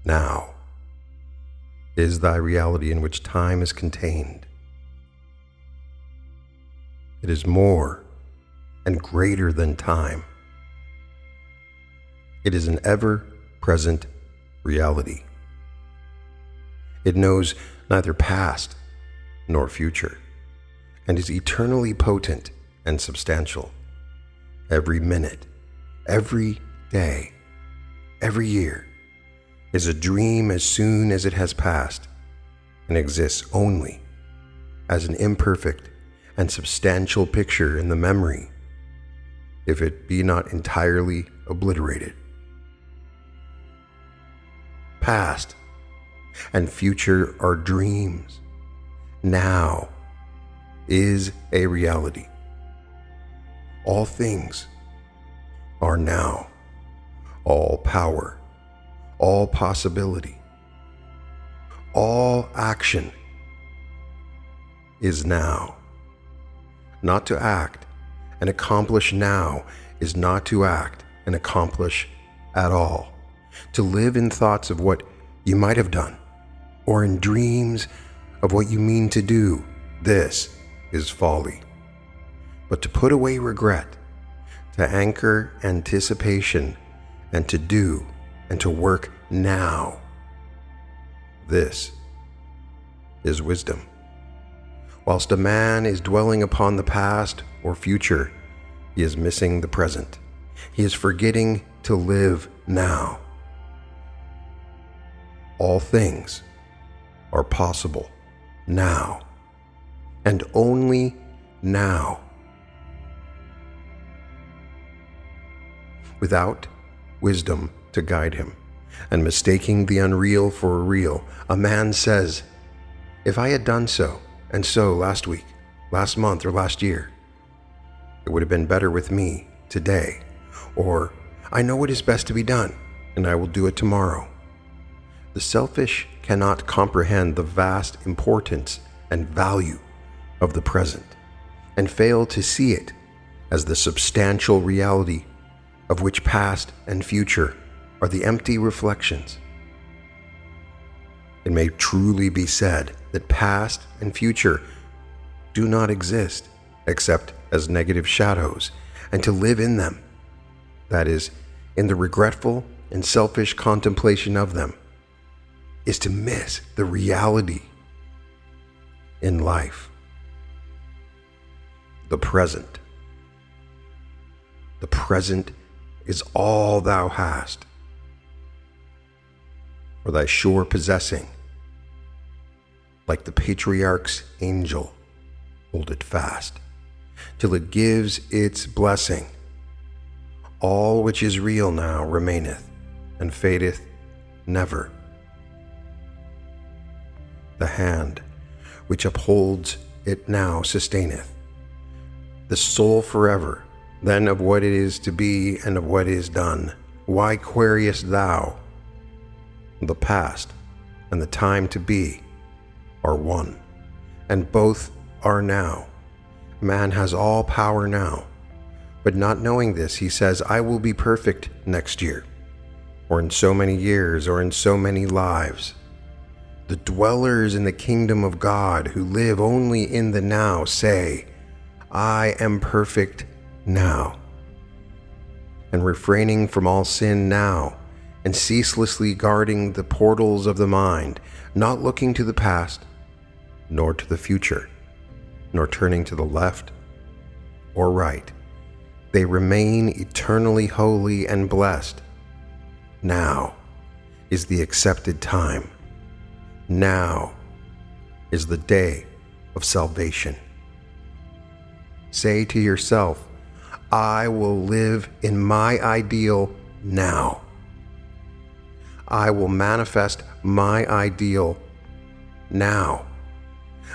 now, is thy reality in which time is contained. It is more and greater than time. It is an ever-present reality. It knows neither past nor future, and is eternally potent and substantial. Every minute, every day, every year is a dream as soon as it has passed, and exists only as an imperfect and substantial picture in the memory, if it be not entirely obliterated. Past and future are dreams. Now is a reality. All things are now. All power, all possibility, all action is now. Not to act and accomplish now is not to act and accomplish at all. To live in thoughts of what you might have done, or in dreams of what you mean to do, this is folly. But to put away regret, to anchor anticipation, and to do and to work now, this is wisdom. Whilst a man is dwelling upon the past or future, he is missing the present. He is forgetting to live now. All things are possible now, and only now. Without wisdom to guide him, and mistaking the unreal for real, a man says, "If I had done so and so last week, last month, or last year, it would have been better with me today," or "I know what is best to be done, and I will do it tomorrow." The selfish cannot comprehend the vast importance and value of the present, and fail to see it as the substantial reality of which past and future are the empty reflections. It may truly be said that past and future do not exist except as negative shadows, and to live in them, that is, in the regretful and selfish contemplation of them, is to miss the reality in life. The present. The present is all thou hast. For thy sure possessing, like the patriarch's angel, hold it fast, till it gives its blessing. All which is real now remaineth, and fadeth never. The hand which upholds it now sustaineth. The soul forever, then of what it is to be and of what is done. Why queriest thou? The past and the time to be are one, and both are now. Man has all power now, but not knowing this, he says, "I will be perfect next year, or in so many years, or in so many lives." The dwellers in the kingdom of God, who live only in the now, say, "I am perfect now," and refraining from all sin now, and ceaselessly guarding the portals of the mind, not looking to the past, nor to the future, nor turning to the left or right. They remain eternally holy and blessed. Now is the accepted time. Now is the day of salvation. Say to yourself, "I will live in my ideal now. I will manifest my ideal now.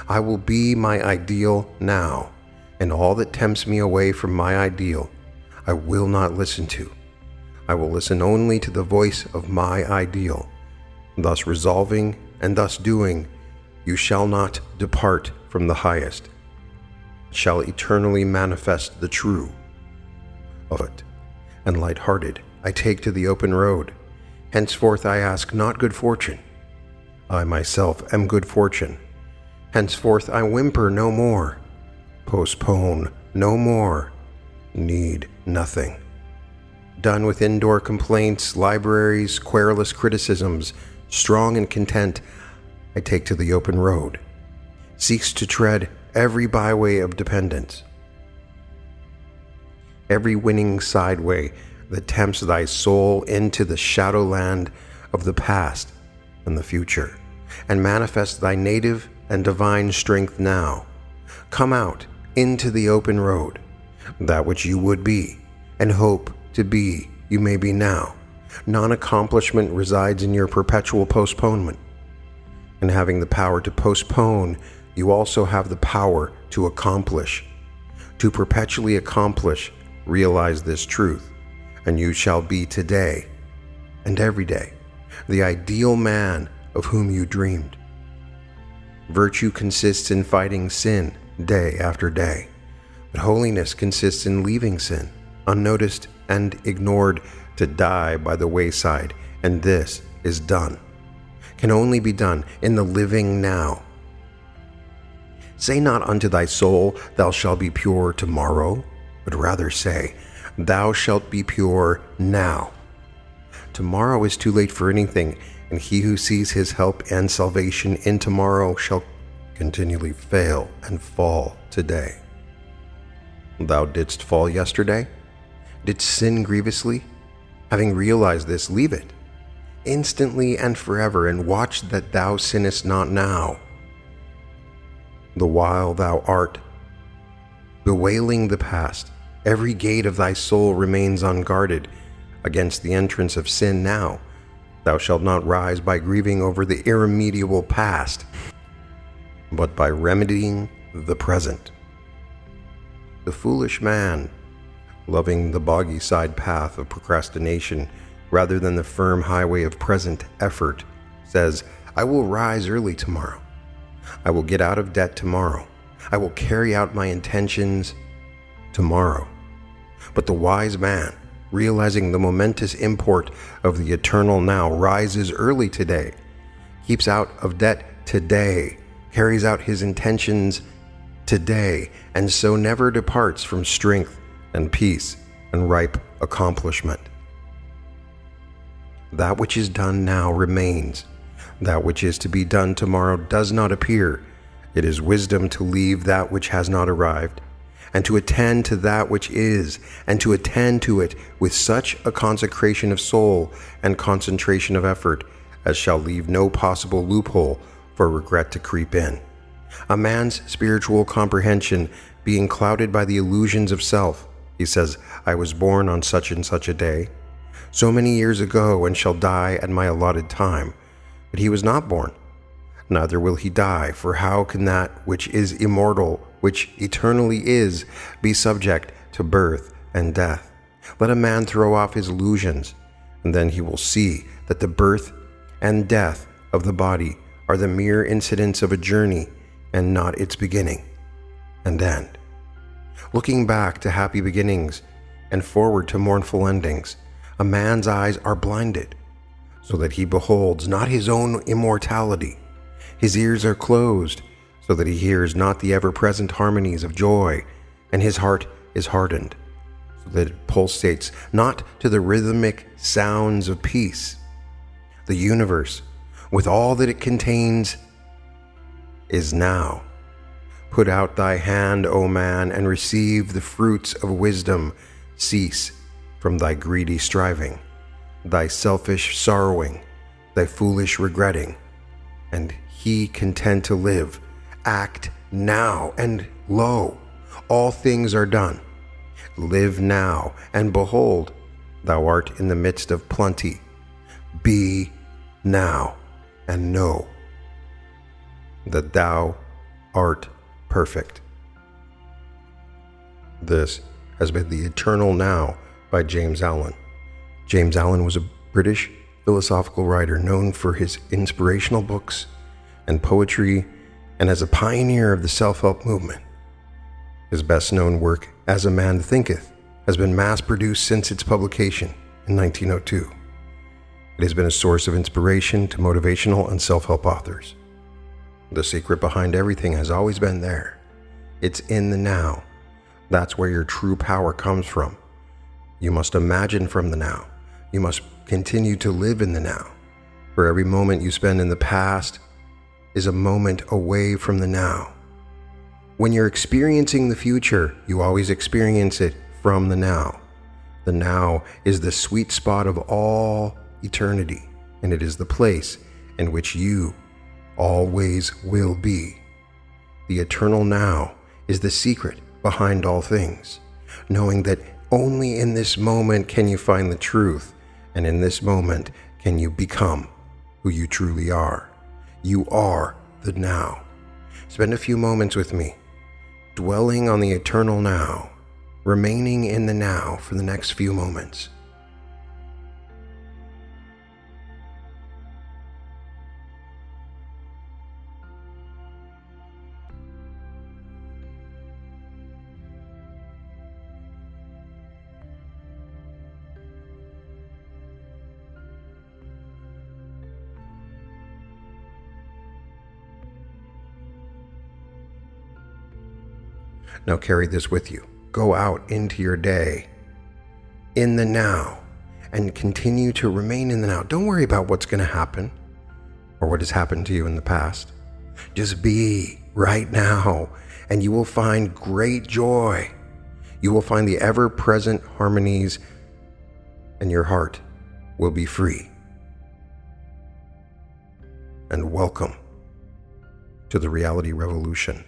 I will be my ideal now, and all that tempts me away from my ideal, I will not listen to. I will listen only to the voice of my ideal. Thus resolving and thus doing, you shall not depart from the highest, shall eternally manifest the true of it. And light-hearted, I take to the open road, Henceforth I ask not good fortune. I myself am good fortune. Henceforth I whimper no more, postpone no more, need nothing. Done with indoor complaints, libraries, querulous criticisms, strong and content, I take to the open road, seeks to tread every byway of dependence, every winning sideway that tempts thy soul into the shadowland of the past and the future, and manifest thy native and divine strength now. Come out into the open road, that which you would be, and hope to be you may be now. Non-accomplishment resides in your perpetual postponement, and having the power to postpone, you also have the power to accomplish. To perpetually accomplish, realize this truth, and you shall be today and every day the ideal man of whom you dreamed. Virtue consists in fighting sin day after day, but holiness consists in leaving sin unnoticed and ignored to die by the wayside, and this is done, can only be done in the living now. Say not unto thy soul, thou shalt be pure tomorrow, but rather say, thou shalt be pure now. Tomorrow is too late for anything, and he who sees his help and salvation in tomorrow shall continually fail and fall today. Thou didst fall yesterday, didst sin grievously. Having realized this, leave it instantly and forever, and watch that thou sinnest not now. The while thou art bewailing the past, every gate of thy soul remains unguarded against the entrance of sin now. Thou shalt not rise by grieving over the irremediable past, but by remedying the present. The foolish man, loving the boggy side path of procrastination rather than the firm highway of present effort, says, I will rise early tomorrow. I will get out of debt tomorrow. I will carry out my intentions tomorrow. But the wise man, realizing the momentous import of the eternal now, rises early today, keeps out of debt today, carries out his intentions today, and so never departs from strength and peace and ripe accomplishment. That which is done now remains. That which is to be done tomorrow does not appear. It is wisdom to leave that which has not arrived, and to attend to that which is, and to attend to it with such a consecration of soul and concentration of effort as shall leave no possible loophole for regret to creep in. A man's spiritual comprehension being clouded by the illusions of self, he says, I was born on such and such a day, so many years ago, and shall die at my allotted time. But he was not born, neither will he die, for how can that which is immortal, which eternally is, be subject to birth and death? Let a man throw off his illusions, and then he will see that the birth and death of the body are the mere incidents of a journey, and not its beginning and end. Looking back to happy beginnings and forward to mournful endings, a man's eyes are blinded, so that he beholds not his own immortality. His ears are closed, so that he hears not the ever-present harmonies of joy, and his heart is hardened, so that it pulsates not to the rhythmic sounds of peace. The universe, with all that it contains, is now. Put out thy hand, O man, and receive the fruits of wisdom. Cease from thy greedy striving, thy selfish sorrowing, thy foolish regretting, and he content to live. Act now, and lo, all things are done. Live now, and behold, thou art in the midst of plenty. Be now, and know that thou art perfect. This has been The Eternal Now by James Allen. James Allen was a British philosophical writer known for his inspirational books and poetry, and as a pioneer of the self-help movement. His best-known work, As a Man Thinketh, has been mass-produced since its publication in 1902. It has been a source of inspiration to motivational and self-help authors. The secret behind everything has always been there. It's in the now. That's where your true power comes from. You must imagine from the now. You must continue to live in the now. For every moment you spend in the past is a moment away from the now. When you're experiencing the future, you always experience it from the now. The now is the sweet spot of all eternity, and it is the place in which you always will be. The eternal now is the secret behind all things, knowing that only in this moment can you find the truth, and in this moment can you become who you truly are. You are the now. Spend a few moments with me, dwelling on the eternal now, remaining in the now for the next few moments. Now carry this with you. Go out into your day in the now and continue to remain in the now. Don't worry about what's going to happen or what has happened to you in the past. Just be right now, and you will find great joy. You will find the ever-present harmonies, and your heart will be free. And welcome to the reality revolution.